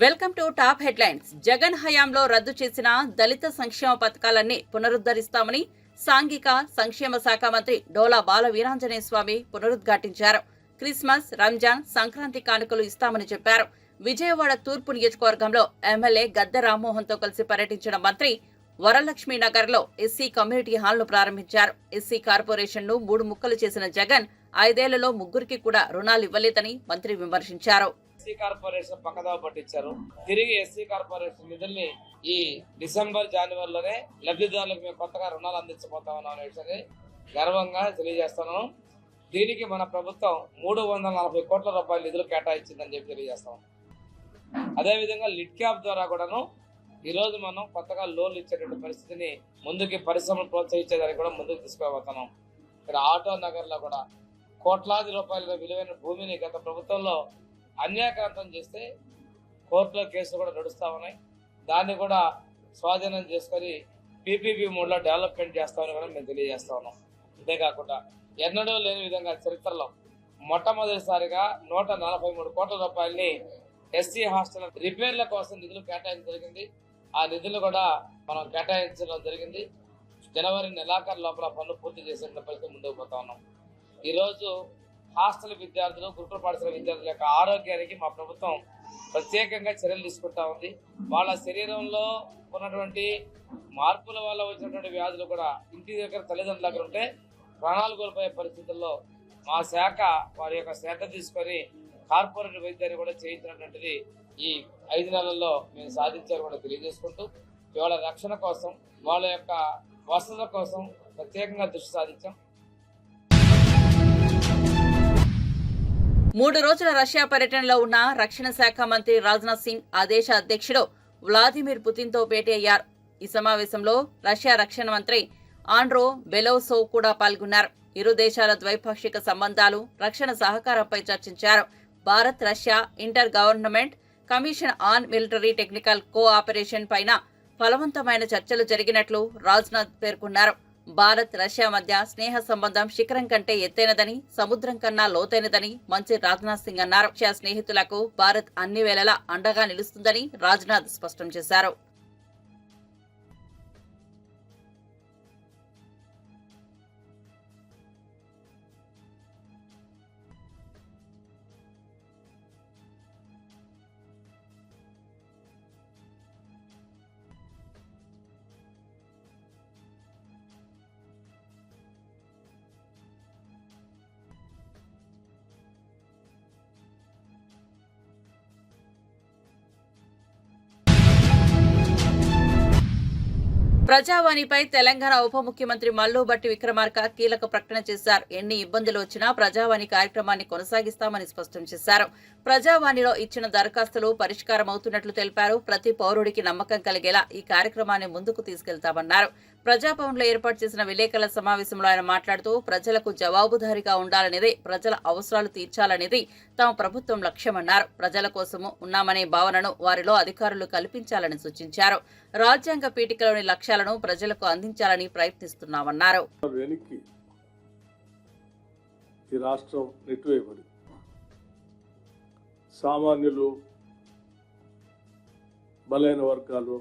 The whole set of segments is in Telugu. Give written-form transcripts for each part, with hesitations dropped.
Welcome to top headlines. Jagan హయాంలో రద్దు చేసిన దళిత సంక్షేమ పథకాలన్నీ పునరుద్ధరిస్తామని సాంఘిక సంక్షేమ శాఖ మంత్రి డోలా బాల వీరాంజనేయ స్వామి పునరుద్ఘాటించారు. క్రిస్మస్, రంజాన్, సంక్రాంతి కానుకలు ఇస్తామని చెప్పారు. విజయవాడ తూర్పు నియోజకవర్గంలో ఎమ్మెల్యే గద్దె రామ్మోహన్ తో కలిసి పర్యటించిన మంత్రి వరలక్ష్మీ నగర్ లో ఎస్సీ కమ్యూనిటీ హాల్ ను ప్రారంభించారు. ఎస్సీ కార్పొరేషన్ ను 3 ముక్కలు చేసిన జగన్ 5 ఏళ్లలో 3కి కూడా రుణాలు ఇవ్వలేదని మంత్రి విమర్శించారు. ఎస్సీ కార్పొరేషన్ పక్కదావ పట్టించారు. తిరిగి ఎస్సీ కార్పొరేషన్ నిధుల్ని ఈ డిసెంబర్, జనవరిలోనే లబ్ధిదారులకు మేము కొత్తగా రుణాలు అందించబోతామన్న విషయాన్ని గర్వంగా తెలియజేస్తున్నాను. దీనికి మన ప్రభుత్వం 340 కోట్ల రూపాయల నిధులు కేటాయించిందని చెప్పి తెలియజేస్తాం. అదేవిధంగా లిడ్ క్యాప్ ద్వారా కూడాను ఈరోజు మనం కొత్తగా లోన్లు ఇచ్చేటువంటి పరిస్థితిని ముందుకి పరిశ్రమలు ప్రోత్సహించేదానికి కూడా ముందుకు తీసుకుపోతున్నాం. ఇక్కడ ఆటో నగర్లో కూడా కోట్లాది రూపాయల విలువైన భూమిని గత ప్రభుత్వంలో అన్యాక్రాంతం చేస్తే కోర్టులో కేసులు కూడా నడుస్తా ఉన్నాయి. దాన్ని కూడా స్వాధీనం చేసుకొని పీపీపీ మోడ్లో డెవలప్మెంట్ చేస్తామని కూడా మేము తెలియజేస్తా ఉన్నాం. అంతేకాకుండా ఎన్నడూ లేని విధంగా చరిత్రలో మొట్టమొదటిసారిగా 143 కోట్ల రూపాయలని ఎస్సీ హాస్టల్ రిపేర్ల కోసం నిధులు కేటాయించడం జరిగింది. ఆ నిధులు కూడా మనం కేటాయించడం జరిగింది. జనవరి నెలాఖరు లోపల పనులు పూర్తి చేసే పరిస్థితి ముందుకు పోతా ఉన్నాం. ఈరోజు హాస్టల్ విద్యార్థులు, గురుకుల పాఠశాల విద్యార్థుల యొక్క ఆరోగ్యానికి మా ప్రభుత్వం ప్రత్యేకంగా చర్యలు తీసుకుంటా ఉంది. వాళ్ళ శరీరంలో ఉన్నటువంటి మార్పుల వల్ల వచ్చినటువంటి వ్యాధులు కూడా ఇంటి దగ్గర తల్లిదండ్రుల దగ్గర ఉంటే ప్రాణాలు కోల్పోయే పరిస్థితుల్లో మా శాఖ వారి యొక్క శ్రద్ధ తీసుకొని కార్పొరేట్ వైద్యాన్ని కూడా చేయించినటువంటిది ఈ 5 నెలల్లో మేము సాధించారు కూడా తెలియజేసుకుంటూ ఇవాళ రక్షణ కోసం, వాళ్ళ యొక్క వసతుల కోసం ప్రత్యేకంగా దృష్టి సాధించాం. 3 రోజుల రష్యా పర్యటనలో ఉన్న రక్షణ శాఖ మంత్రి రాజ్నాథ్ సింగ్ ఆ దేశ అధ్యక్షుడు వ్లాదిమిర్ పుతిన్ తో భేటీ అయ్యారు. ఈ సమావేశంలో రష్యా రక్షణ మంత్రి ఆండ్రో బెలోసోవ్ కూడా పాల్గొన్నారు. ఇరు దేశాల ద్వైపాక్షిక సంబంధాలు, రక్షణ సహకారంపై చర్చించారు. Bharat Russia inter government commission on military technical cooperation పైన ఫలవంతమైన చర్చలు జరిగినట్లు రాజ్నాథ్ పేర్కొన్నారు. భారత్ రష్యా మధ్య స్నేహ సంబంధం శిఖరం కంటే ఎత్తైనదని, సముద్రం కన్నా లోతైనదని మంత్రి రాజ్నాథ్ సింగ్ అన్నారు. రష్యా స్నేహితులకు భారత్ అన్ని వేళలా అండగా నిలుస్తుందని రాజ్నాథ్ స్పష్టం చేశారు. ప్రజావాణిపై తెలంగాణ ఉప ముఖ్యమంత్రి మల్లు భట్టి విక్రమార్క కీలక ప్రకటన చేశారు. ఎన్ని ఇబ్బందులు వచ్చినా ప్రజావాణి కార్యక్రమాన్ని కొనసాగిస్తామని స్పష్టం చేశారు. ప్రజావాణిలో ఇచ్చిన దరఖాస్తులు పరిష్కారమవుతున్నట్లు తెలిపారు. ప్రతి పౌరుడికి నమ్మకం కలిగేలా ఈ కార్యక్రమాన్ని ముందుకు తీసుకెళ్తామన్నారు. ప్రజాభవన్లో ఏర్పాటు చేసిన విలేకరుల సమావేశంలో ఆయన మాట్లాడుతూ ప్రజలకు జవాబుదారీగా ఉండాలనేది, ప్రజల అవసరాలు తీర్చాలనేది తమ ప్రభుత్వం లక్ష్యమన్నారు. ప్రజల కోసము ఉన్నామనే భావనను వారిలో అధికారులు కల్పించాలని సూచించారు. రాజ్యాంగ పీఠికలోని లక్ష్యాలను ప్రజలకు అందించాలని ప్రయత్నిస్తున్నామన్నారు. ఈ రాష్ట్రం నెట్టివేయబడి సామాన్యులు, బలైన వర్గాలు,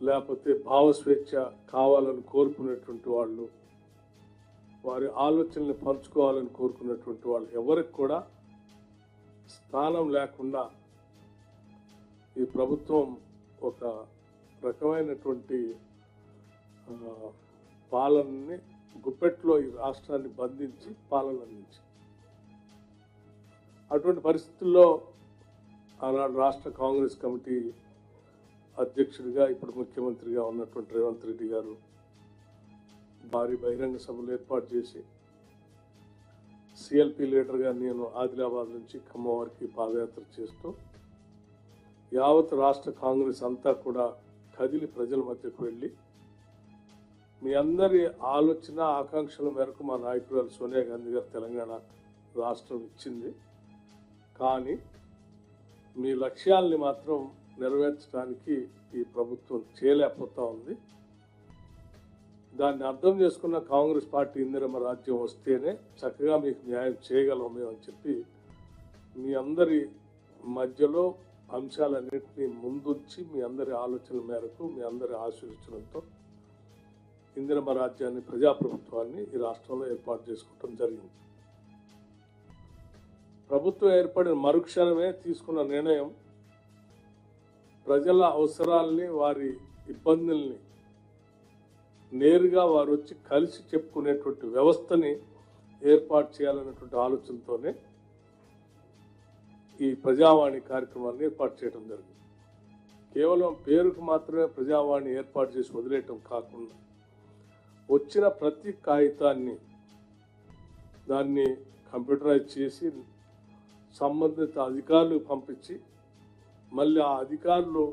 లేకపోతే భావస్వేచ్ఛ కావాలని కోరుకునేటువంటి వాళ్ళు, వారి ఆలోచనల్ని పంచుకోవాలని కోరుకున్నటువంటి వాళ్ళు ఎవరికి కూడా స్థానం లేకుండా ఈ ప్రభుత్వం ఒక రకమైనటువంటి పాలనని గుప్పెట్లో ఈ రాష్ట్రాన్ని బంధించి పాలన అందించి, అటువంటి పరిస్థితుల్లో ఆనాడు రాష్ట్ర కాంగ్రెస్ కమిటీ అధ్యక్షుడిగా ఇప్పుడు ముఖ్యమంత్రిగా ఉన్నటువంటి రేవంత్ రెడ్డి గారు భారీ బహిరంగ సభలు ఏర్పాటు చేసి, సిఎల్పి లీడర్గా నేను ఆదిలాబాద్ నుంచి ఖమ్మం వరకు పాదయాత్ర చేస్తూ యావత్ రాష్ట్ర కాంగ్రెస్ అంతా కూడా కదిలి ప్రజల మధ్యకు వెళ్ళి మీ అందరి ఆలోచన, ఆకాంక్షల మేరకు మా నాయకురాలు సోనియా గాంధీ గారు తెలంగాణ రాష్ట్రం ఇచ్చింది. కానీ మీ లక్ష్యాల్ని మాత్రం నెరవేర్చడానికి ఈ ప్రభుత్వం చేయలేకపోతా ఉంది. దాన్ని అర్థం చేసుకున్న కాంగ్రెస్ పార్టీ ఇందిరమ్మ రాజ్యం వస్తేనే చక్కగా మీకు న్యాయం చేయగలం మేము అని చెప్పి మీ అందరి మధ్యలో అంశాలన్నింటినీ ముందుంచి మీ అందరి ఆలోచనల మేరకు మీ అందరి ఆశీర్వచనంతో ఇందిరమ్మ రాజ్యాన్ని ప్రజాప్రభుత్వాన్ని ఈ రాష్ట్రంలో ఏర్పాటు చేసుకోవటం జరిగింది. ప్రభుత్వం ఏర్పడిన మరుక్షణమే తీసుకున్న నిర్ణయం ప్రజల అవసరాలని వారి ఇబ్బందుల్ని నేరుగా వారు వచ్చి కలిసి చెప్పుకునేటువంటి వ్యవస్థని ఏర్పాటు చేయాలనేటువంటి ఆలోచనతోనే ఈ ప్రజావాణి కార్యక్రమాన్ని ఏర్పాటు చేయడం జరిగింది. కేవలం పేరుకు మాత్రమే ప్రజావాణి ఏర్పాటు చేసి వదిలేయటం కాకుండా వచ్చిన ప్రతి కాగితాన్ని దాన్ని కంప్యూటరైజ్ చేసి సంబంధిత అధికారులకు పంపించి మళ్ళీ ఆ అధికారులు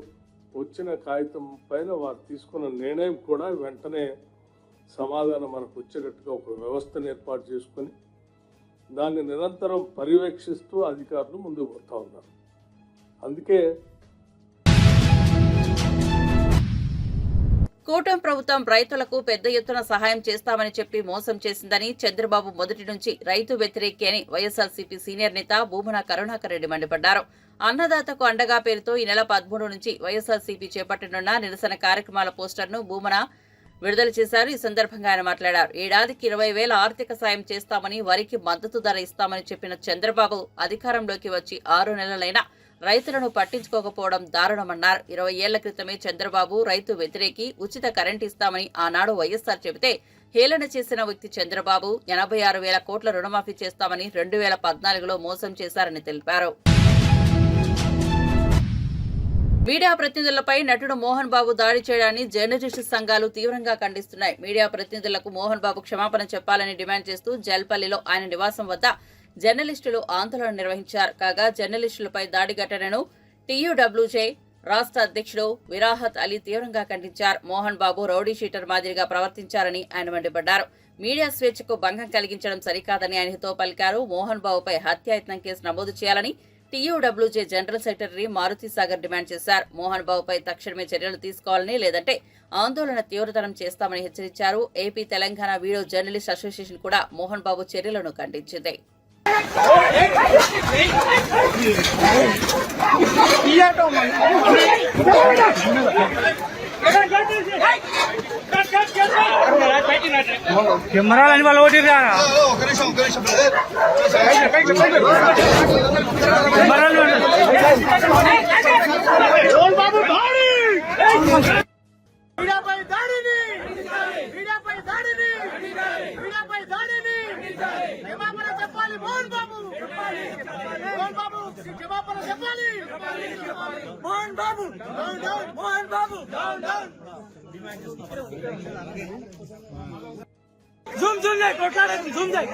వచ్చిన కాగితం పైన వారు తీసుకున్న నిర్ణయం కూడా వెంటనే సమాధానం మనకు వచ్చేటట్టుగా ఒక వ్యవస్థను ఏర్పాటు చేసుకొని దాన్ని నిరంతరం పర్యవేక్షిస్తూ అధికారులు ముందుకు పోతా ఉన్నారు. అందుకే కూటమి ప్రభుత్వం రైతులకు పెద్ద ఎత్తున సహాయం చేస్తామని చెప్పి మోసం చేసిందని చంద్రబాబు మొదటి నుంచి రైతు వ్యతిరేకి అని వైఎస్ఆర్సీపీ సీనియర్ నేత భూమన కరుణాకర్ రెడ్డి మండిపడ్డారు. అన్నదాతకు అండగా పేరుతో ఈ నెల 13 నుంచి వైఎస్ఆర్సీపీ చేపట్టనున్న నిరసన కార్యక్రమాల పోస్టర్ను భూమన విడుదల చేశారు. ఈ సందర్భంగా ఆయన మాట్లాడారు. ఏడాదికి 20,000 ఆర్థిక సాయం చేస్తామని, వరికి మద్దతు ధర ఇస్తామని చెప్పిన చంద్రబాబు అధికారంలోకి వచ్చి 6 నెలలైనా రైతులను పట్టించుకోకపోవడం దారుణమన్నారు. 20 ఏళ్ల క్రితమే చంద్రబాబు రైతు వ్యతిరేకి ఉచిత కరెంట్ ఇస్తామని ఆనాడు వైఎస్ఆర్ చెబితే హేళన చేసిన వ్యక్తి చంద్రబాబు 86,000 కోట్ల రుణమాఫీ చేస్తామని 2014లో మోసం చేశారని తెలిపారు. మీడియా ప్రతినిధులపై నటుడు మోహన్ బాబు దాడి చేయడాన్ని జర్నలిస్టు సంఘాలు తీవ్రంగా ఖండిస్తున్నాయి. మీడియా ప్రతినిధులకు మోహన్ బాబు క్షమాపణ చెప్పాలని డిమాండ్ చేస్తూ జల్పల్లిలో ఆయన నివాసం వద్ద జర్నలిస్టులు ఆందోళన నిర్వహించారు. కాగా జర్నలిస్టులపై దాడి ఘటనను టీయూడబ్ల్యూజే రాష్ట్ర అధ్యక్షుడు విరాహత్ అలీ తీవ్రంగా ఖండించారు. మోహన్ బాబు రౌడీ షీటర్ మాదిరిగా ప్రవర్తించారని ఆయన మండిపడ్డారు. మీడియా స్వేచ్ఛకు భంగం కలిగించడం సరికాదని ఆయన హితవు పలికారు. మోహన్ బాబుపై హత్యాయత్నం కేసు నమోదు చేయాలని TUWJ general secretary Maruthi Sagar demand చేశారు. మోహన్ బాబుపై తక్షణమే చర్యలు తీసుకోవాలని, లేదంటే ఆందోళన తీవ్రతరం చేస్తామని హెచ్చరించారు. AP Telangana video journalist association కూడా మోహన్ బాబు చర్యలను ఖండించింది. కెమెరాలని వాళ్ళు ఓటి జూమ్ జూమ్ చేయి, కొట్లాడదు, జూమ్ చేయి,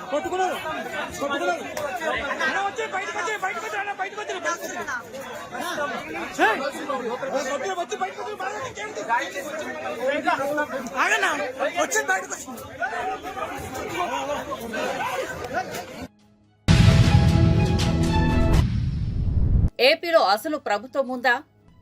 కొట్టుకున్నారు వచ్చి బయటకు వచ్చి ఆగన్నా వచ్చి బయటకు వచ్చి ఏపీలో అసలు ప్రభుత్వం ఉందా?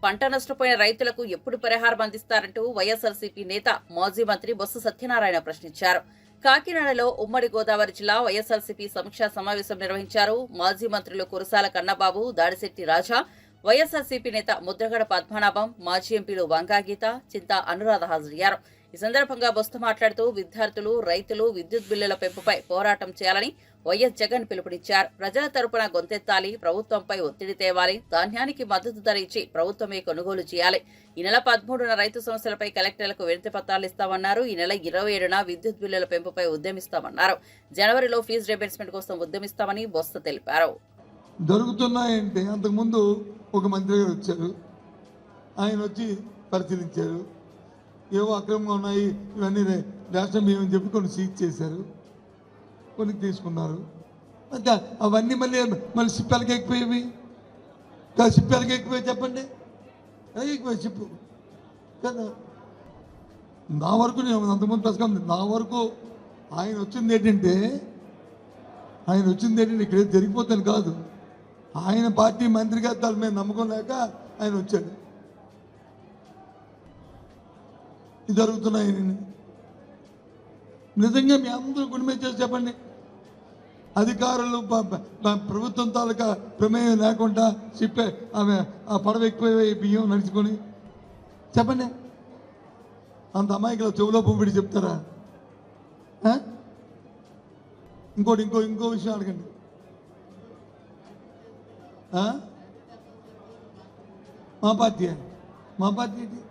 పంట నష్టపోయిన రైతులకు ఎప్పుడు పరిహారం అందిస్తారంటూ వైఎస్ఆర్సీపీ నేత మాజీ మంత్రి బొత్స సత్యనారాయణ ప్రశ్నించారు. కాకినాడలో ఉమ్మడి గోదావరి జిల్లా వైఎస్ఆర్సీపీ సమీక్షా సమావేశం నిర్వహించారు. మాజీ మంత్రులు కురసాల కన్నబాబు, దాడిశెట్టి రాజా, వైఎస్ఆర్సీపీ నేత ముద్రగడ పద్మనాభం, మాజీ ఎంపీలు వంగాగీత, చింతా అనురాధ హాజరయ్యారు. ఈ సందర్భంగా బొత్స మాట్లాడుతూ విద్యార్థులు, రైతులు విద్యుత్ బిల్లుల పెంపుపై పోరాటం చేయాలని వైఎస్ జగన్ పిలుపునిచ్చారు. ప్రజల తరపున గొంతెత్తాలి, ప్రభుత్వంపై ఒత్తిడి తేవాలి, ధాన్యానికి మద్దతు ధర ఇచ్చి ప్రభుత్వమే కొనుగోలు చేయాలి. ఈ నెల 13న రైతు సమస్యలపై కలెక్టర్లకు వినతి పత్రాలు ఇస్తామన్నారు. ఈ నెల 27న విద్యుత్ బిల్లుల పెంపుపై ఉద్యమిస్తామన్నారు. జనవరిలో ఫీజు రియంబర్స్మెంట్ కోసం ఉద్యమిస్తామని బొత్స తెలిపారు. జరుగుతున్నాయంటే అంతకుముందు ఒక మంత్రి గారు వచ్చారు, ఆయన వచ్చి పరిశీలించారు. ఏవో అక్రమంగా ఉన్నాయి ఇవన్నీ రేషన్ బియ్యం అని చెప్పి కొన్ని సీజ్ చేశారు, కొన్ని తీసుకున్నారు. అవన్నీ మళ్ళీ సిప్పాలకి ఎక్కిపోయేవి సిప్పాలకి ఎక్కిపోయి చెప్పండి, ఎక్కిపోయి చెప్పు కదా. నా వరకు నేను అంతకుముందు ప్రశ్న నా వరకు ఆయన వచ్చింది ఏంటంటే ఇక్కడ జరిగిపోతాను కాదు, ఆయన పార్టీ మంత్రిగా తన మీద నమ్మకం లేక ఆయన వచ్చాడు. ఇది జరుగుతున్నాయి. నిజంగా మీ అందరూ గుండె మీద చేసి చెప్పండి, అధికారులు ప్రభుత్వం తాలూకా ప్రమేయం లేకుండా షిప్ ఆమె ఆ పడవ ఎక్కువ బియ్యం నడుచుకొని చెప్పండి. అంత అమాయకులు చెవులో పంపిడి చెప్తారా? ఇంకో విషయం అడగండి. మా పార్టీ ఏంటి?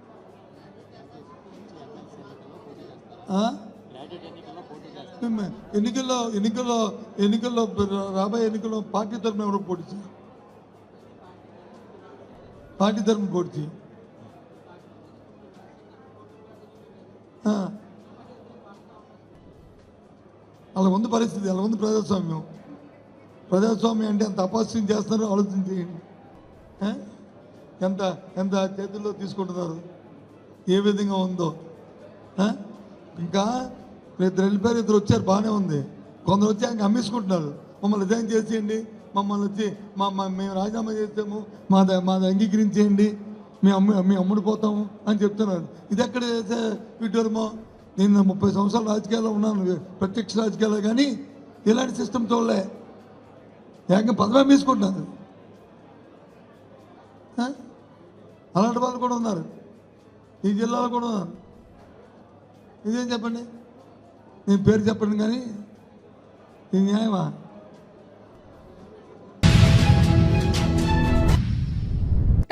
ఎన్నికల్లో రాబోయే ఎన్నికల్లో పార్టీ తరఫున ఎవరు పోటీ చేయాలి? పార్టీ తరఫున పోటీ చేయాలి. అలా ఉంది పరిస్థితి, అలా ఉంది ప్రజాస్వామ్యం. ప్రజాస్వామ్యం అంటే ఎంత అపహాస్యం చేస్తున్నారో ఆలోచన చేయండి. ఎంత చేతుల్లో తీసుకుంటున్నారు, ఏ విధంగా ఉందో. ఇంకా ఇద్దరు వెళ్ళిపోయారు, ఇద్దరు వచ్చారు, బాగానే ఉంది. కొందరు వచ్చి ఆయన అమ్మేసుకుంటున్నారు. మమ్మల్ని రిజైన్ చేసేయండి, మమ్మల్ని వచ్చి మేము రాజీనామా చేస్తాము, మాది అంగీకరించేయండి, మేము అమ్ముడిపోతాము అని చెప్తున్నారు. ఇది ఎక్కడ విడ్డూరమో. నేను 30 సంవత్సరాలు రాజకీయాల్లో ఉన్నాను, ప్రత్యక్ష రాజకీయాల్లో, కానీ ఇలాంటి సిస్టమ్ చూడలే. ఏకంగా పదవి తీసుకుంటున్నారు. అలాంటి వాళ్ళు కూడా ఉన్నారు, ఈ జిల్లాలో కూడా ఉన్నారు. ఇదేం చెప్పండి, నేను పేరు చెప్పండి, కానీ ఇది న్యాయమా?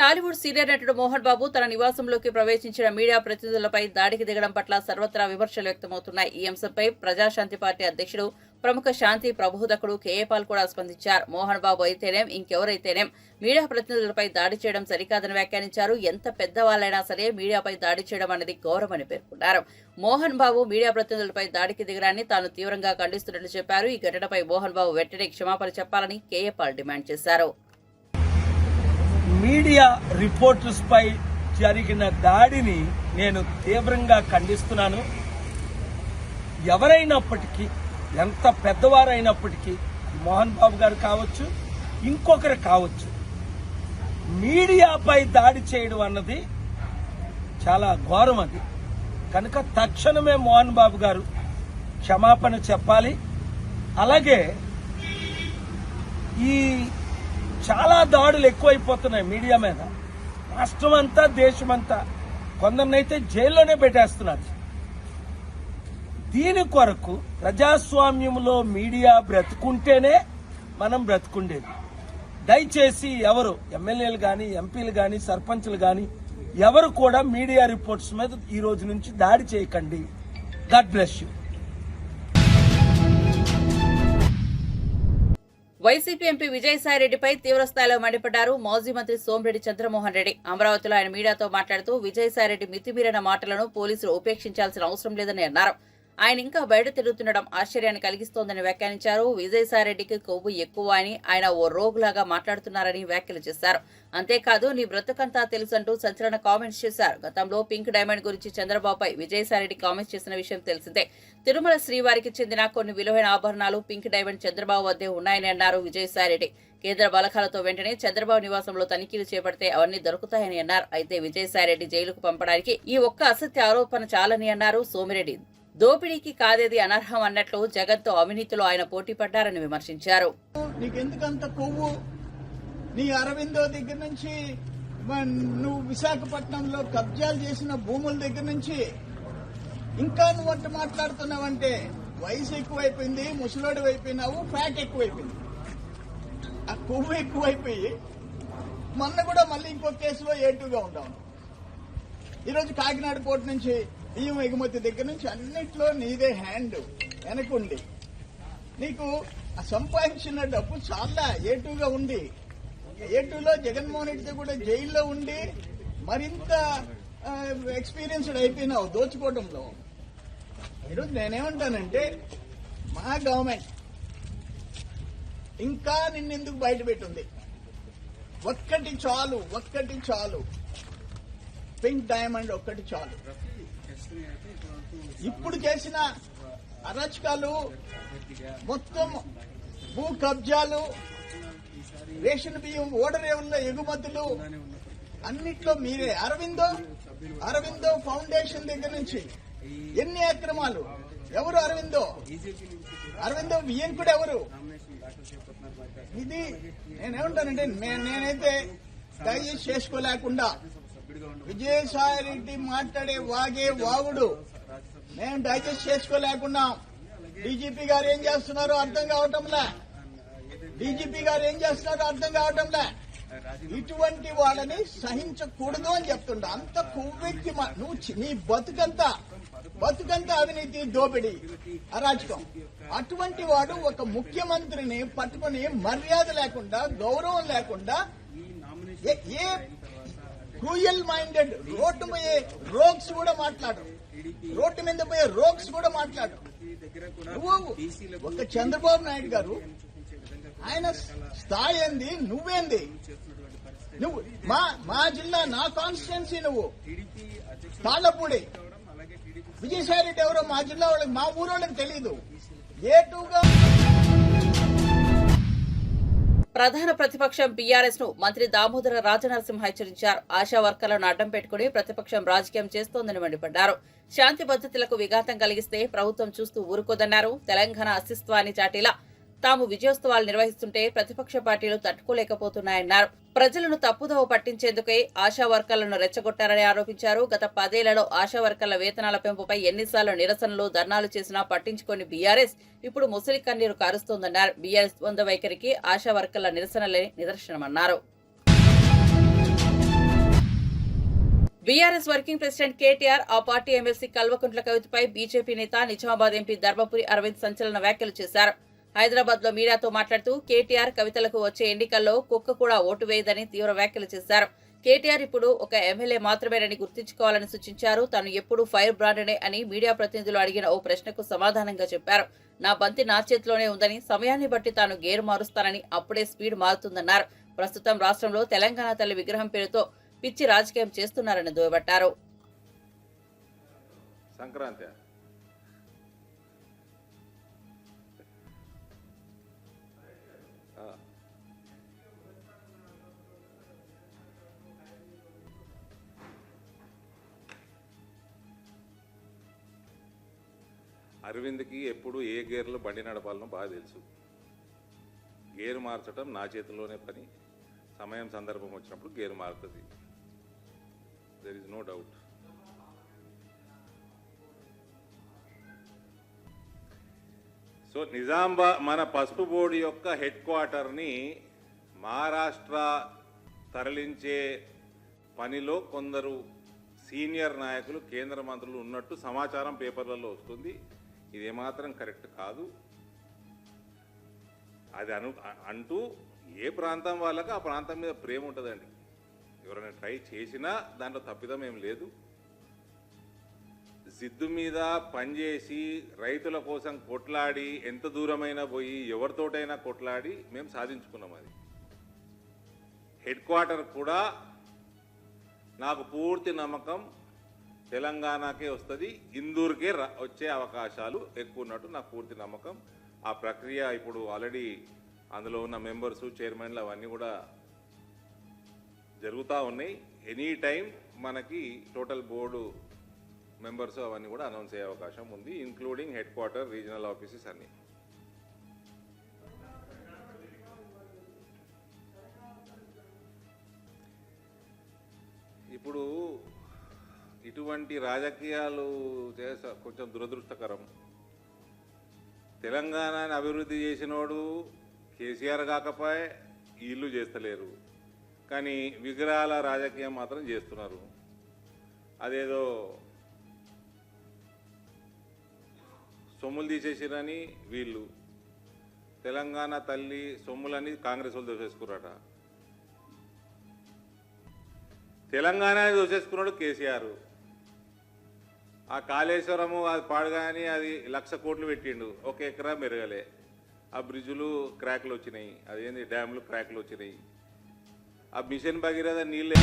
టాలీవుడ్ సీనియర్ నటుడు మోహన్ బాబు తన నివాసంలోకి ప్రవేశించిన మీడియా ప్రతినిధులపై దాడికి దిగడం పట్ల సర్వత్రా విమర్శలు వ్యక్తమవుతున్నాయి. ఈ అంశంపై ప్రజాశాంతి పార్టీ అధ్యక్షుడు, ప్రముఖ శాంతి ప్రబోధకుడు కేఏ పాల్ కూడా స్పందించారు. మోహన్ బాబు అయితేనేం, ఇంకెవరైతేనేం మీడియా ప్రతినిధులపై దాడి చేయడం సరికాదని వ్యాఖ్యానించారు. ఎంత పెద్దవాళ్లైనా సరే మీడియాపై దాడి చేయడం అనేది గౌరవమని పేర్కొన్నారు. మోహన్ బాబు మీడియా ప్రతినిధులపై దాడికి దిగడాన్ని తాను తీవ్రంగా ఖండిస్తున్నట్లు చెప్పారు. ఈ ఘటనపై మోహన్ బాబు వెంటనే క్షమాపణ చెప్పాలని కేఏ పాల్ డిమాండ్ చేశారు. మీడియా రిపోర్టర్స్ పై జరిగిన దాడిని నేను తీవ్రంగా ఖండిస్తున్నాను. ఎవరైనప్పటికీ, ఎంత పెద్దవారైనప్పటికీ, మోహన్ బాబు గారు కావచ్చు, ఇంకొకరు కావచ్చు, మీడియాపై దాడి చేయడం అన్నది చాలా ఘోరం. అది కనుక తక్షణమే మోహన్ బాబు గారు క్షమాపణ చెప్పాలి. అలాగే ఈ చాలా దాడులు ఎక్కువైపోతున్నాయి మీడియా మీద, రాష్ట్రం అంతా, దేశమంతా. కొందరినైతే జైల్లోనే పెట్టేస్తున్నారు. దీని కొరకు ప్రజాస్వామ్యంలో మీడియా బ్రతుకుంటేనే మనం బ్రతుకుండేది. దయచేసి ఎవరు ఎమ్మెల్యేలు కానీ, ఎంపీలు కానీ, సర్పంచ్లు కానీ ఎవరు కూడా మీడియా రిపోర్ట్స్ మీద ఈ రోజు నుంచి దాడి చేయకండి. God bless you. YCP MP విజయసాయిరెడ్డిపై తీవ్రస్థాయిలో మండిపడ్డారు మాజీ మంత్రి సోమిరెడ్డి చంద్రమోహన్ రెడ్డి. అమరావతిలో ఆయన మీడియాతో మాట్లాడుతూ విజయసాయిరెడ్డి మితిమీరిన మాటలను పోలీసులు ఉపేక్షించాల్సిన అవసరం లేదని అన్నారు. ఆయన ఇంకా బయట తిరుగుతుండడం ఆశ్చర్యాన్ని కలిగిస్తోందని వ్యాఖ్యానించారు. విజయసాయిరెడ్డికి కొవ్వు ఎక్కువ అని, ఆయన ఓ రోగులాగా మాట్లాడుతున్నారని వ్యాఖ్యలు చేశారు. అంతేకాదు నీ బ్రతుకంతా తెలుసంటూ సంచలన కామెంట్స్ చేశారు. గతంలో పింక్ డైమండ్ గురించి చంద్రబాబుపై విజయసాయిరెడ్డి కామెంట్స్ చేసిన విషయం తెలిసిందే. తిరుమల శ్రీవారికి చెందిన కొన్ని విలువైన ఆభరణాలు పింక్ డైమండ్ చంద్రబాబు వద్దే ఉన్నాయని అన్నారు విజయసాయిరెడ్డి. కేంద్ర బలగాలతో వెంటనే చంద్రబాబు నివాసంలో తనిఖీలు చేపడితే అవన్నీ దొరుకుతాయని అన్నారు. అయితే విజయసాయిరెడ్డి జైలుకు పంపడానికి ఈ ఒక్క అసత్య ఆరోపణ చాలని అన్నారు సోమిరెడ్డి. దోపిడీకి కాదేది అనర్హం అన్నట్లు జగన్తో అవినీతిలో ఆయన పోటీ పడ్డారని విమర్శించారు. నీకెందుకంత కొవ్వు? నీ అరవిందో దగ్గర నుంచి, నువ్వు విశాఖపట్నంలో కబ్జాలు చేసిన భూముల దగ్గర నుంచి ఇంకా నువ్వు అంట మాట్లాడుతున్నావంటే వయసు ఎక్కువైపోయింది, ముసలోడు అయిపోయినావు, ఫ్యాట్ ఎక్కువైపోయింది. ఆ కొవ్వు ఎక్కువైపోయి మొన్న కూడా మళ్ళీ ఇంకో కేసులో ఏటుగా ఉంటావు. ఈరోజు కాకినాడ పోర్టు నుంచి బియ్యం ఎగుమతి దగ్గర నుంచి అన్నిట్లో నీదే హ్యాండ్ వెనకుండి నీకు సంపాదించిన డబ్బు చాలా ఏటుగా ఉండి, ఏటులో జగన్మోహన్ రెడ్డితో కూడా జైల్లో ఉండి మరింత ఎక్స్పీరియన్స్డ్ అయిపోయినావు దోచుకోవడంలో. ఈరోజు నేనేమంటానంటే మా గవర్నమెంట్ ఇంకా నిన్నెందుకు బయట పెట్టింది? ఒక్కటి చాలు, పింక్ డైమండ్ ఒక్కటి చాలు. ఇప్పుడు చేసిన అరాచకాలు మొత్తం, భూ కబ్జాలు, రేషన్ బియ్యం ఓడరేవుల్లో ఎగుమతులు అన్నిట్లో మీరే. అరవిందో ఫౌండేషన్ దగ్గర నుంచి ఎన్ని అక్రమాలు, ఎవరు అరవిందో? అరవిందో వియంకుడు ఎవరు? ఇది నేనేమంటానంటే నేనైతే దయచేసి చేసుకోలేకుండా విజయసాయి రెడ్డి మాట్లాడే వాగుడు మేము డైజెస్ట్ చేసుకోలేకుండా డీజీపీ గారు ఏం చేస్తున్నారో అర్థం కావటంలే. ఇటువంటి వాళ్ళని సహించకూడదు అని చెప్తుండ. అంత కొవ్వెక్కి నువ్వు నీ బతుకంతా అవినీతి, దోపిడీ, అరాచకం. అటువంటి వాడు ఒక ముఖ్యమంత్రిని పట్టుకుని మర్యాద లేకుండా, గౌరవం లేకుండా, ఏ క్రూయల్ మైండెడ్ రోడ్డు పోయే రోగ్స్ కూడా మాట్లాడు, రోడ్డు మీద పోయే రోగ్స్ కూడా మాట్లాడు. నువ్వు ఒక చంద్రబాబు నాయుడు గారు, ఆయన స్థాయి ఏంది, నువ్వేంది? నువ్వు మా జిల్లా, నా కాన్స్టిట్యున్సీ, నువ్వు తాళ్లపూడి. విజయసాయి రెడ్డి ఎవరో మా జిల్లా వాళ్ళకి, మా ఊరోళ్ళకి తెలియదు. ఏటుగా ప్రధాన ప్రతిపక్షం బీఆర్ఎస్ ను మంత్రి దామోదర రాజనరసింహ హెచ్చరించారు. ఆశా వర్కర్లను అడ్డం పెట్టుకుని ప్రతిపక్షం రాజకీయం చేస్తోందని మండిపడ్డారు. శాంతి భద్రతలకు విఘాతం కలిగిస్తే ప్రభుత్వం చూస్తూ ఊరుకోదన్నారు. తెలంగాణ అస్తిత్వాన్ని చాటేలా తాము విజయోత్సవాలు నిర్వహిస్తుంటే ప్రతిపక్ష పార్టీలు తట్టుకోలేకపోతున్నాయన్నారు. ప్రజలను తప్పుదోవ పట్టించేందుకే ఆశా వర్కర్లను రెచ్చగొట్టారని ఆరోపించారు. గత 10 ఏళ్లలో ఆశా వర్కర్ల వేతనాల పెంపుపై ఎన్నిసార్లు నిరసనలు, ధర్నాలు చేసినా పట్టించుకొని బీఆర్ఎస్ ఇప్పుడు ముసలి కన్నీరు కారుస్తోందన్నారు. బీఆర్ఎస్ ద్వంద్వ వైఖరికి ఆశా వర్కర్ల నిరసనలే నిదర్శనమన్నారు. బీఆర్ఎస్ వర్కింగ్ ప్రెసిడెంట్ కేటీఆర్, ఆ పార్టీ ఎమ్మెల్సీ కల్వకుంట్ల కవితపై బీజేపీ నేత నిజామాబాద్ ఎంపీ ధర్మపురి అరవింద్ సంచలన వ్యాఖ్యలు చేశారు. హైదరాబాద్ లో మీడియాతో మాట్లాడుతూ కేటీఆర్ కవితలకు వచ్చే ఎన్నికల్లో కుక్క కూడా ఓటు వేయదని తీవ్ర వ్యాఖ్యలు చేశారు. కేటీఆర్ ఇప్పుడు ఒక ఎమ్మెల్యే మాత్రమేనని గుర్తుంచుకోవాలని సూచించారు. తాను ఎప్పుడూ ఫైర్ బ్రాండ్నే అని మీడియా ప్రతినిధులు అడిగిన ఓ ప్రశ్నకు సమాధానంగా చెప్పారు. నా బంతి నా చేతిలోనే ఉందని, సమయాన్ని బట్టి తాను గేరు మారుస్తానని, అప్పుడే స్పీడ్ మారుతుందన్నారు. ప్రస్తుతం రాష్ట్రంలో తెలంగాణ తల్లి విగ్రహం పేరుతో పిచ్చి రాజకీయం చేస్తున్నారని దుయ్యబట్టారు. సంక్రాంతి అరవింద్కి ఎప్పుడు ఏ గేర్లో బండి నడపాలనో బాగా తెలుసు. గేరు మార్చడం నా చేతిలోనే పని. సమయం సందర్భం వచ్చినప్పుడు గేరు మారుతుంది. There is no doubt. So Nizamabad మన పసుపు బోర్డు యొక్క హెడ్ క్వార్టర్ని మహారాష్ట్ర తరలించే పనిలో కొందరు సీనియర్ నాయకులు, కేంద్ర మంత్రులు ఉన్నట్టు సమాచారం పేపర్లలో వస్తుంది. ఇది ఏమాత్రం కరెక్ట్ కాదు. అది అంటూ ఏ ప్రాంతం వాళ్ళకి ఆ ప్రాంతం మీద ప్రేమ ఉంటుందండి. ఎవరైనా ట్రై చేసినా దాంట్లో తప్పిదం ఏం లేదు. జిద్దు మీద పనిచేసి రైతుల కోసం కొట్లాడి, ఎంత దూరమైనా పోయి ఎవరితోటైనా కొట్లాడి మేము సాధించుకున్నాం. అది హెడ్ క్వార్టర్ కూడా నాకు పూర్తి నమ్మకం తెలంగాణకే వస్తుంది, ఇందూరుకే వచ్చే అవకాశాలు ఎక్కువ ఉన్నట్టు నాకు పూర్తి నమ్మకం. ఆ ప్రక్రియ ఇప్పుడు ఆల్రెడీ అందులో ఉన్న మెంబర్సు, చైర్మన్లు అవన్నీ కూడా జరుగుతూ ఉన్నాయి. ఎనీ టైం మనకి టోటల్ బోర్డు మెంబర్స్ అవన్నీ కూడా అనౌన్స్ అయ్యే అవకాశం ఉంది, including head quarter, regional offices అన్నీ. ఇప్పుడు ఇటువంటి రాజకీయాలు చేసా కొంచెం దురదృష్టకరం. తెలంగాణని అభివృద్ధి చేసినోడు కేసీఆర్ కాకపోయే వీళ్ళు చేస్తలేరు, కానీ విగ్రహాల రాజకీయం మాత్రం చేస్తున్నారు. అదేదో సొమ్ములు తీసేసిరని వీళ్ళు, తెలంగాణ తల్లి సొమ్ములని కాంగ్రెస్ వాళ్ళు దోసేసుకున్నారట. తెలంగాణ దోసేసుకున్నాడు కేసీఆర్. ఆ కాళేశ్వరము అది పాడుగాని అది 1,00,000 కోట్లు పెట్టిండు, 1 ఎకరా మెరగలే. ఆ బ్రిడ్జులు క్రాక్లు వచ్చినాయి, అదేంది డ్యాములు క్రాక్లు వచ్చినాయి. ఆ మిషన్ భగీరథ నీళ్ళే.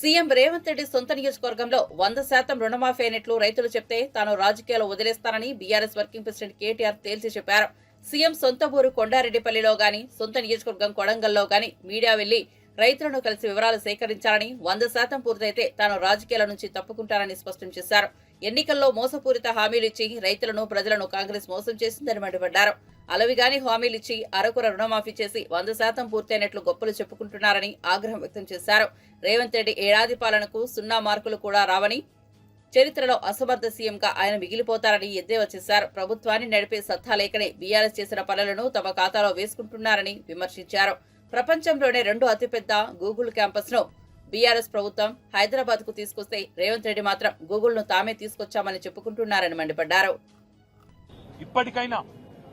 సీఎం రేవంత్ రెడ్డి సొంత నియోజకవర్గంలో 100% రుణమాఫీ అయినట్లు రైతులు చెప్తే తాను రాజకీయాలు వదిలేస్తానని బీఆర్ఎస్ వర్కింగ్ ప్రెసిడెంట్ కేటీఆర్ తేల్చి చెప్పారు. సీఎం సొంత ఊరు కొండారెడ్డిపల్లిలో గాని, సొంత నియోజకవర్గం కొడంగల్లో గాని మీడియా వెళ్లి రైతులను కలిసి వివరాలు సేకరించాలని, 100% పూర్తయితే తాను రాజకీయాల నుంచి తప్పుకుంటారని స్పష్టం చేశారు. ఎన్నికల్లో మోసపూరిత హామీలిచ్చి రైతులను ప్రజలను కాంగ్రెస్ మోసం చేసిందని మండిపడ్డారు. అలవిగాని హామీలిచ్చి అరకుర రుణమాఫీ చేసి 100% పూర్తయినట్లు గొప్పలు చెప్పుకుంటున్నారని ఆగ్రహం వ్యక్తం చేశారు. రేవంత్ రెడ్డి ఏడాది పాలనకు 0 మార్కులు కూడా రావని, చరిత్రలో అసమర్థ సీఎంగా ఆయన మిగిలిపోతారని ఎద్దేవా చేశారు. ప్రభుత్వాన్ని నడిపే సత్తా లేకనే బీఆర్ఎస్ చేసిన పనులను తమ ఖాతాలో వేసుకుంటున్నారని విమర్శించారు. ప్రపంచంలోనే 2వ అతిపెద్ద గూగుల్ క్యాంపస్ ను బీఆర్ఎస్ ప్రభుత్వం హైదరాబాద్ కు తీసుకొస్తే రేవంత్ రెడ్డి మాత్రం గూగుల్ ను తామే తీసుకొచ్చామని చెప్పుకుంటున్నారని మండిపడ్డారు. ఇప్పటికైనా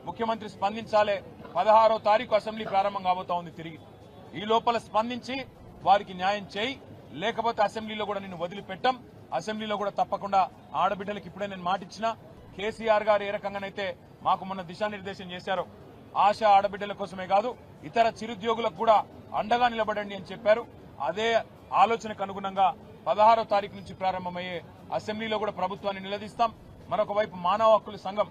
ముఖ్యమంత్రి స్పందించాలే. 16వ తారీఖు అసెంబ్లీ ప్రారంభం కాబోతా ఉంది. తిరిగి ఈ లోపల స్పందించి వారికి న్యాయం చేయి, లేకపోతే అసెంబ్లీలో కూడా నిన్ను వదిలిపెట్టం. అసెంబ్లీలో కూడా తప్పకుండా ఆడబిడ్డలకు ఇప్పుడే నేను మాటిచ్చిన కేసీఆర్ గారు ఏ రకంగానైతే మాకు మొన్న దిశానిర్దేశం చేశారో, ఆశ ఆడబిడ్డల కోసమే కాదు ఇతర చిరుద్యోగులకు కూడా అండగా నిలబడండి అని చెప్పారు. అదే ఆలోచనకు అనుగుణంగా 16వ తారీఖు నుంచి ప్రారంభమయ్యే అసెంబ్లీలో కూడా ప్రభుత్వాన్ని నిలదీస్తాం. మరొక వైపు మానవ హక్కుల సంఘం,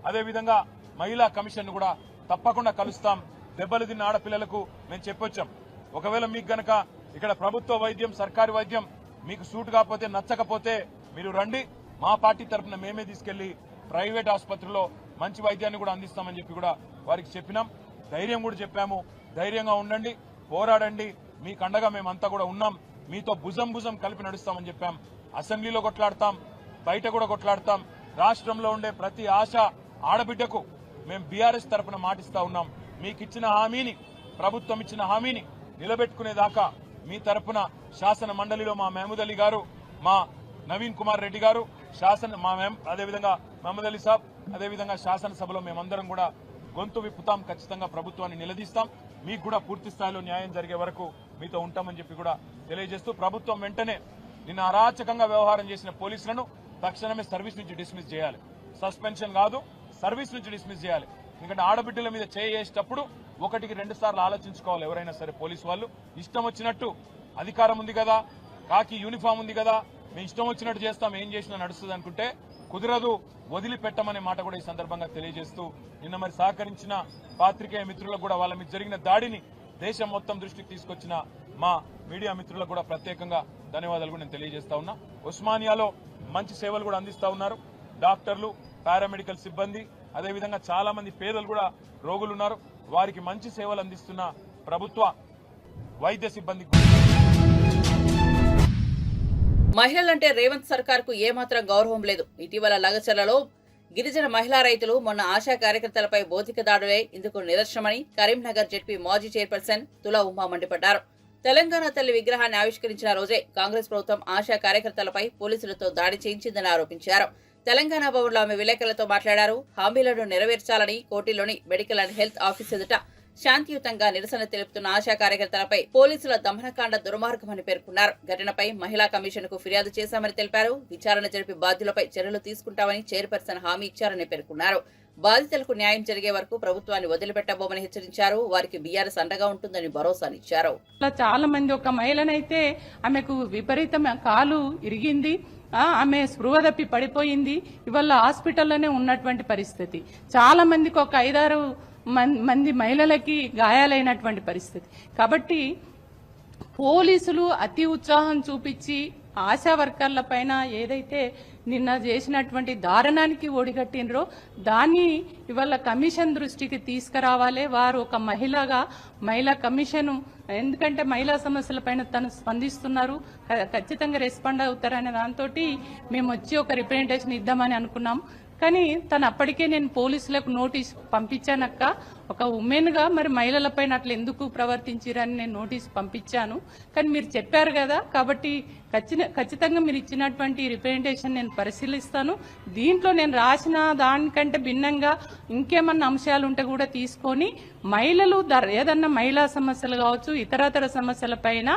అదేవిధంగా మహిళా కమిషన్ కూడా తప్పకుండా కలుస్తాం. దెబ్బలు తిన్న ఆడపిల్లలకు మేము చెప్పొచ్చాం. ఒకవేళ మీకు గనక ఇక్కడ ప్రభుత్వ వైద్యం, సర్కారీ వైద్యం మీకు సూట్ కాకపోతే, నచ్చకపోతే మీరు రండి, మా పార్టీ తరఫున మేమే తీసుకెళ్లి ప్రైవేట్ ఆసుపత్రిలో మంచి వైద్యాన్ని కూడా అందిస్తామని చెప్పి కూడా వారికి చెప్పినాం. ధైర్యం కూడా చెప్పాము. ధైర్యంగా ఉండండి, పోరాడండి, మీకు అండగా మేమంతా కూడా ఉన్నాం, మీతో భుజం భుజం కలిపి నడుస్తామని చెప్పాం. అసెంబ్లీలో కొట్లాడతాం, బయట కూడా కొట్లాడతాం. రాష్ట్రంలో ఉండే ప్రతి ఆశ ఆడబిడ్డకు మేము బీఆర్ఎస్ తరఫున మాటిస్తా ఉన్నాం. మీకు ఇచ్చిన హామీని, ప్రభుత్వం ఇచ్చిన హామీని నిలబెట్టుకునేదాకా మీ తరఫున శాసన మండలిలో మా మహమూద్ అలీ గారు, మా నవీన్ కుమార్ రెడ్డి గారు, అదేవిధంగా మహమూద్ అలీ సాబ్, అదేవిధంగా శాసనసభలో మేమందరం కూడా గొంతు విప్పుతాం. ఖచ్చితంగా ప్రభుత్వాన్ని నిలదీస్తాం. మీకు కూడా పూర్తి స్థాయిలో న్యాయం జరిగే వరకు మీతో ఉంటామని చెప్పి కూడా తెలియజేస్తూ, ప్రభుత్వం వెంటనే నిన్న అరాచకంగా వ్యవహారం చేసిన పోలీసులను తక్షణమే సర్వీస్ నుంచి డిస్మిస్ చేయాలి. సస్పెన్షన్ కాదు, సర్వీస్ నుంచి డిస్మిస్ చేయాలి. ఎందుకంటే ఆడబిడ్డల మీద చేసేటప్పుడు 1కి 2 సార్లు ఆలోచించుకోవాలి. ఎవరైనా సరే పోలీసు వాళ్ళు ఇష్టం వచ్చినట్టు, అధికారం ఉంది కదా, కాకి యూనిఫామ్ ఉంది కదా, మేము ఇష్టం వచ్చినట్టు చేస్తాం, ఏం చేసినా నడుస్తుంది అనుకుంటే కుదరదు, వదిలిపెట్టమనే మాట కూడా ఈ సందర్భంగా తెలియజేస్తూ, నిన్న మరి సహకరించిన పాత్రికేయ మిత్రులకు కూడా, వాళ్ళ మీద జరిగిన దాడిని దేశం మొత్తం దృష్టికి తీసుకొచ్చిన మా మీడియా మిత్రులకు కూడా ప్రత్యేకంగా ధన్యవాదాలు కూడా నేను తెలియజేస్తా ఉన్నా. ఉస్మానియాలో మంచి సేవలు కూడా అందిస్తా ఉన్నారు. డాక్టర్లు, పారామెడికల్ సిబ్బంది, అదేవిధంగా చాలా మంది పేదలు కూడా రోగులు ఉన్నారు. వారికి మంచి సేవలు అందిస్తున్న ప్రభుత్వ వైద్య సిబ్బంది. మహిళలంటే రేవంత్ సర్కార్ కు ఏమాత్రం గౌరవం లేదు. ఇటీవల లగచర్లలో గిరిజన మహిళా రైతులు మొన్న ఆశా కార్యకర్తలపై భౌతిక దాడులే ఇందుకు నిదర్శనమని కరీంనగర్ జెడ్పీ మాజీ చైర్పర్సన్ తులా ఉమా మండిపడ్డారు. తెలంగాణ తల్లి విగ్రహాన్ని ఆవిష్కరించిన రోజే కాంగ్రెస్ ప్రభుత్వం ఆశా కార్యకర్తలపై పోలీసులతో దాడి చేయించిందని ఆరోపించారు. తెలంగాణ భవన్లో ఆమె విలేకరులతో మాట్లాడారు. హామీలను నెరవేర్చాలని కోటిలోని మెడికల్ అండ్ హెల్త్ ఆఫీస్ ఎదుట శాంతియుతంగా నిరసన తెలుపుతున్న ఆశా కార్యకర్తలపై పోలీసుల దమనకాండ దుర్మార్గమని పేర్కొన్నారు. ఘటనపై మహిళా కమిషన్ కు ఫిర్యాదు చేశామని తెలిపారు. విచారణ జరిపి బాధ్యులపై చర్యలు తీసుకుంటామని చైర్పర్సన్ హామీ ఇచ్చారని పేర్కొన్నారు. బాధితులకు న్యాయం జరిగే వరకు ప్రభుత్వాన్ని వదిలిపెట్టబోమని హెచ్చరించారు. వారికి బీఆర్ఎస్ అండగా ఉంటుందని భరోసానిచ్చారు. చాలా మంది, ఒక మహిళనైతే ఆమెకు విపరీతం కాలు ఇరిగింది, ఆమె స్పృహ తప్పి పడిపోయింది. ఇవాళ హాస్పిటల్లోనే ఉన్నటువంటి పరిస్థితి. చాలా మందికి, ఒక 5-6 మంది మహిళలకి గాయాలైనటువంటి పరిస్థితి. కాబట్టి పోలీసులు అతి ఉత్సాహం చూపించి ఆశా వర్కర్ల పైన ఏదైతే నిన్న చేసినటువంటి దారుణానికి ఒడిగట్టినరో దాన్ని ఇవాళ కమిషన్ దృష్టికి తీసుకురావాలి. వారు ఒక మహిళగా మహిళా కమిషన్, ఎందుకంటే మహిళా సమస్యల పైన తను స్పందిస్తున్నారు, ఖచ్చితంగా రెస్పాండ్ అవుతారనే దాంతో మేము వచ్చి ఒక రిప్రజెంటేషన్ ఇద్దామని అనుకున్నాం. కానీ తను అప్పటికే నేను పోలీసులకు నోటీస్ పంపించానక్క, ఒక ఉమెన్ గా మరి మహిళల పైన అట్లా ఎందుకు ప్రవర్తించారని నేను నోటీస్ పంపించాను. కానీ మీరు చెప్పారు కదా, కాబట్టి ఖచ్చితంగా మీరు ఇచ్చినటువంటి రిప్రజెంటేషన్ నేను పరిశీలిస్తాను. దీంట్లో నేను రాసిన దానికంటే భిన్నంగా ఇంకేమన్నా అంశాలు ఉంటే కూడా తీసుకొని మహిళలు ఏదన్నా మహిళా సమస్యలు కావచ్చు, ఇతరతర సమస్యల పైన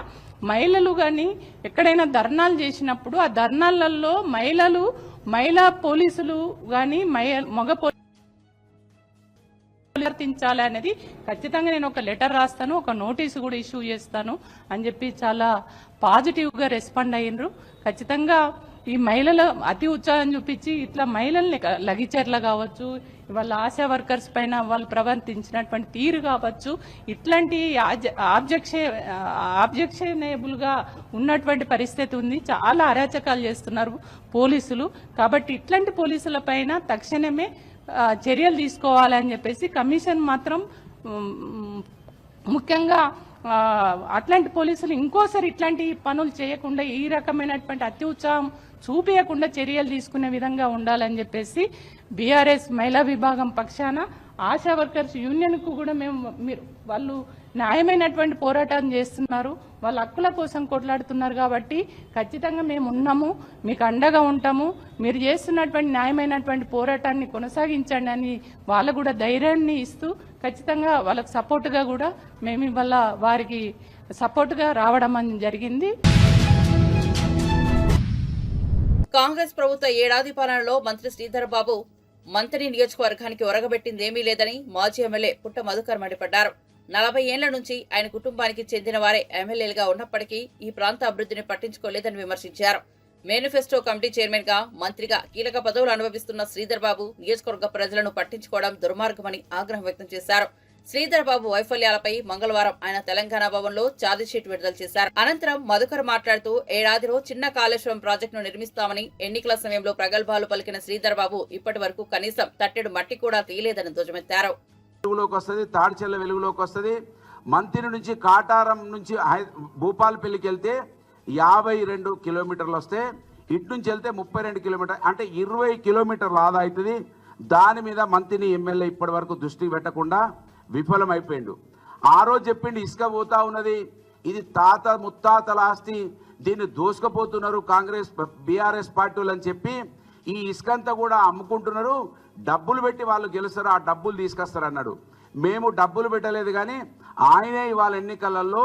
మహిళలు కానీ ఎక్కడైనా ధర్నాలు చేసినప్పుడు ఆ ధర్నాలలో మహిళా పోలీసులు కానీ మగ ప్రవర్తించాలి అనేది ఖచ్చితంగా నేను ఒక లెటర్ రాస్తాను, ఒక నోటీసు కూడా ఇష్యూ చేస్తాను అని చెప్పి చాలా పాజిటివ్ గా రెస్పాండ్ అయ్యిండ్రు. ఖచ్చితంగా ఈ మహిళలు అతి ఉత్సాహం చూపించి ఇట్లా మహిళల్ని లగిచర్ల కావచ్చు, వాళ్ళ ఆశా వర్కర్స్ పైన వాళ్ళు ప్రవర్తించినటువంటి తీరు కావచ్చు, ఇట్లాంటి ఆబ్జెక్షనబుల్ గా ఉన్నటువంటి పరిస్థితి ఉంది. చాలా అరాచకాలు చేస్తున్నారు పోలీసులు. కాబట్టి ఇట్లాంటి పోలీసుల పైన తక్షణమే చర్యలు తీసుకోవాలని చెప్పేసి కమిషన్ మాత్రం ముఖ్యంగా అట్లాంటి పోలీసులు ఇంకోసారి ఇట్లాంటి పనులు చేయకుండా, ఈ రకమైనటువంటి అతి ఉత్సాహం చూపించకుండా చర్యలు తీసుకునే విధంగా ఉండాలని చెప్పేసి బీఆర్ఎస్ మహిళా విభాగం పక్షాన ఆశా వర్కర్స్ యూనియన్కు కూడా వాళ్ళు న్యాయమైనటువంటి పోరాటం చేస్తున్నారు, వాళ్ళ హక్కుల కోసం కొట్లాడుతున్నారు. కాబట్టి ఖచ్చితంగా మేము ఉన్నాము, మీకు అండగా ఉంటాము, మీరు చేస్తున్నటువంటి న్యాయమైనటువంటి పోరాటాన్ని కొనసాగించండి అని వాళ్ళకు కూడా ధైర్యాన్ని ఇస్తూ ఖచ్చితంగా వాళ్ళకు సపోర్టుగా కూడా మేము ఇవాళ వారికి సపోర్టుగా రావడం జరిగింది. కాంగ్రెస్ ప్రభుత్వ ఏడాది పాలనలో మంత్రి శ్రీధర్ బాబు మంత్రి నియోజకవర్గానికి ఒరగబెట్టిందేమీ లేదని మాజీ ఎమ్మెల్యే పుట్ట మధుకర్ మండిపడ్డారు. 40 ఏళ్ల నుంచి ఆయన కుటుంబానికి చెందిన వారే ఎమ్మెల్యేలుగా ఉన్నప్పటికీ ఈ ప్రాంత అభివృద్ధిని పట్టించుకోలేదని విమర్శించారు. మేనిఫెస్టో కమిటీ చైర్మన్ గా, మంత్రిగా కీలక పదవులు అనుభవిస్తున్న శ్రీధర్ బాబు నియోజకవర్గ ప్రజలను పట్టించుకోవడం దుర్మార్గమని ఆగ్రహం వ్యక్తం చేశారు. శ్రీధర్ బాబు వైఫల్యాలపై మంగళవారం ఆయన తెలంగాణ భవన్లో ఛార్జిషీట్ విడుదల చేశారు. అనంతరం మధుకర్ మాట్లాడుతూ ఏడాదిలో చిన్న కాళేశ్వరం ప్రాజెక్టును నిర్మిస్తామని ఎన్నికల సమయంలో ప్రగల్భాలు పలికిన శ్రీధర్ బాబు ఇప్పటి వరకు కనీసం తట్టెడు మట్టి కూడా తీయలేదని ధ్వజమెత్తారు. వెలుగులోకి వస్తుంది, తాడిచెల్ల వెలుగులోకి వస్తుంది. మంత్రి నుంచి కాటారం నుంచి భూపాలపల్లికి వెళ్తే 52 కిలోమీటర్లు వస్తే, ఇటు నుంచి వెళ్తే 32 కిలోమీటర్, అంటే 20 కిలోమీటర్లు ఆదా అవుతుంది. దాని మీద మంత్రిని ఎమ్మెల్యే ఇప్పటి వరకు దృష్టి పెట్టకుండా విఫలమైపోయిండు. ఆ రోజు చెప్పిండు ఇసుక పోతా ఉన్నది, ఇది తాత ముత్తాతల ఆస్తి, దీన్ని దోసుకపోతున్నారు కాంగ్రెస్ బీఆర్ఎస్ పార్టీలు అని చెప్పి ఈ ఇసుకంతా కూడా అమ్ముకుంటున్నారు, డబ్బులు పెట్టి వాళ్ళు గెలుస్తారు, ఆ డబ్బులు తీసుకొస్తారు అన్నాడు. మేము డబ్బులు పెట్టలేదు, కానీ ఆయనే ఇవాళ ఎన్నికలలో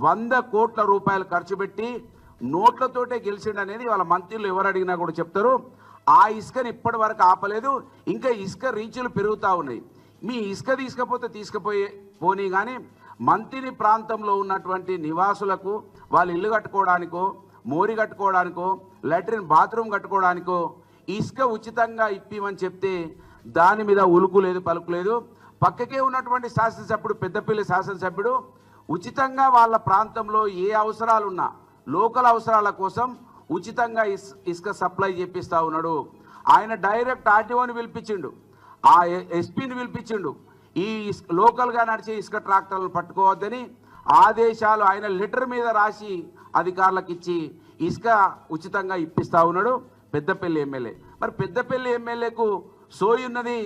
100 కోట్ల రూపాయలు ఖర్చు పెట్టి నోట్లతోటే గెలిచిండు అనేది వాళ్ళ మంత్రులు ఎవరు అడిగినా కూడా చెప్తారు. ఆ ఇసుకని ఇప్పటి వరకు ఆపలేదు, ఇంకా ఇసుక రీచులు పెరుగుతూ ఉన్నాయి. మీ ఇసుక తీసుకపోని కానీ మంత్రి ప్రాంతంలో ఉన్నటువంటి నివాసులకు వాళ్ళు ఇల్లు కట్టుకోవడానికో, మోరి కట్టుకోవడానికో, లాట్రిన్ బాత్రూమ్ కట్టుకోవడానికో ఇసుక ఉచితంగా ఇప్పిమని చెప్తే దాని మీద ఉలుకు లేదు, పలుకు లేదు. పక్కకే ఉన్నటువంటి శాసనసభ్యుడు, పెద్దపల్లి శాసనసభ్యుడు ఉచితంగా వాళ్ళ ప్రాంతంలో ఏ అవసరాలున్నా లోకల్ అవసరాల కోసం ఉచితంగా ఇసుక సప్లై చేపిస్తూ ఉన్నాడు. ఆయన డైరెక్ట్ ఆర్టీఓని పిలిపించిండు, ఆ ఎస్పీని పిలిపించిండు. ఈ లోకల్గా నడిచే ఇసుక ట్రాక్టర్లను పట్టుకోవద్దని ఆదేశాలు ఆయన లెటర్ మీద రాసి అధికారులకు ఇచ్చి ఇసుక ఉచితంగా ఇప్పిస్తూ ఉన్నాడు పెద్దపల్లి ఎమ్మెల్యే. మరి పెద్దపల్లి ఎమ్మెల్యేకు సోయి ఉన్నది,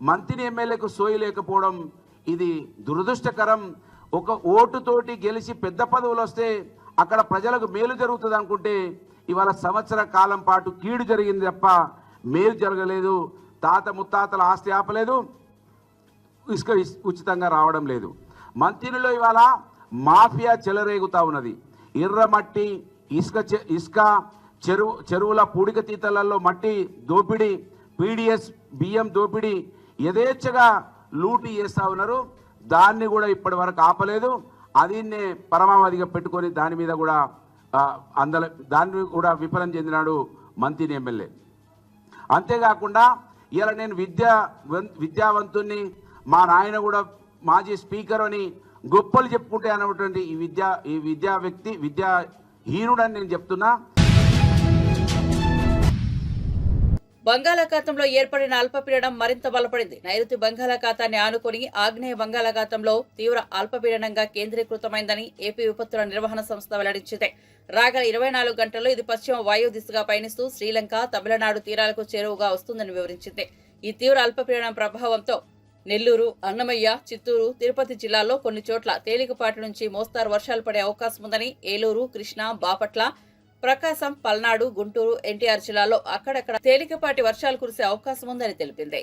మంత్రి ఎమ్మెల్యేకు సోయి లేకపోవడం ఇది దురదృష్టకరం. ఒక ఓటుతోటి గెలిచి పెద్ద పదవులు వస్తే అక్కడ ప్రజలకు మేలు జరుగుతుంది అనుకుంటే ఇవాళ సంవత్సర కాలం పాటు కీడు జరిగింది తప్ప మేలు జరగలేదు. తాత ముత్తాతల ఆస్తి ఆపలేదు, ఇసుక ఉచితంగా రావడం లేదు. మంత్రిలో ఇవాళ మాఫియా చెలరేగుతా ఉన్నది. ఎర్రమట్టి, ఇసుక చెరువుల పూడిక తీతలలో మట్టి దోపిడీ, పీడిఎస్ బియ్యం దోపిడీ యథేచ్ఛగా లూటీ చేస్తూ ఉన్నారు. దాన్ని కూడా ఇప్పటి వరకు ఆపలేదు. అదిన్నే పరమావధిగా పెట్టుకొని దాని మీద కూడా దాన్ని కూడా విఫలం చెందినాడు మంత్రి ఎమ్మెల్యే. అంతేకాకుండా ఇలా నేను విద్యావంతుణ్ణి, మా నాయన కూడా మాజీ స్పీకర్ అని గొప్పలు చెప్పుకుంటే అన్నటువంటి ఈ విద్యాహీనుడని నేను చెప్తున్నా. బంగాళాఖాతంలో ఏర్పడిన అల్పపీడనం మరింత బలపడింది. నైరుతి బంగాళాఖాతాన్ని ఆనుకుని ఆగ్నేయ బంగాళాఖాతంలో తీవ్ర అల్పపీడనంగా కేంద్రీకృతమైందని ఏపీ విపత్తుల నిర్వహణ సంస్థ వెల్లడించింది. రాగల 24 గంటల్లో ఇది పశ్చిమ వాయు దిశగా పయనిస్తూ శ్రీలంక, తమిళనాడు తీరాలకు చేరువగా వస్తుందని వివరించింది. ఈ తీవ్ర అల్పపీడనం ప్రభావంతో నెల్లూరు, అన్నమయ్య, చిత్తూరు, తిరుపతి జిల్లాల్లో కొన్ని చోట్ల తేలికపాటి నుంచి మోస్తారు వర్షాలు పడే అవకాశం ఉందని ఏలూరు, కృష్ణా, బాపట్ల, ప్రకాశం, పల్నాడు, గుంటూరు, ఎన్టీఆర్ జిల్లాలో అక్కడక్కడ తేలికపాటి వర్షాలు కురిసే అవకాశం ఉందని తెలిపింది.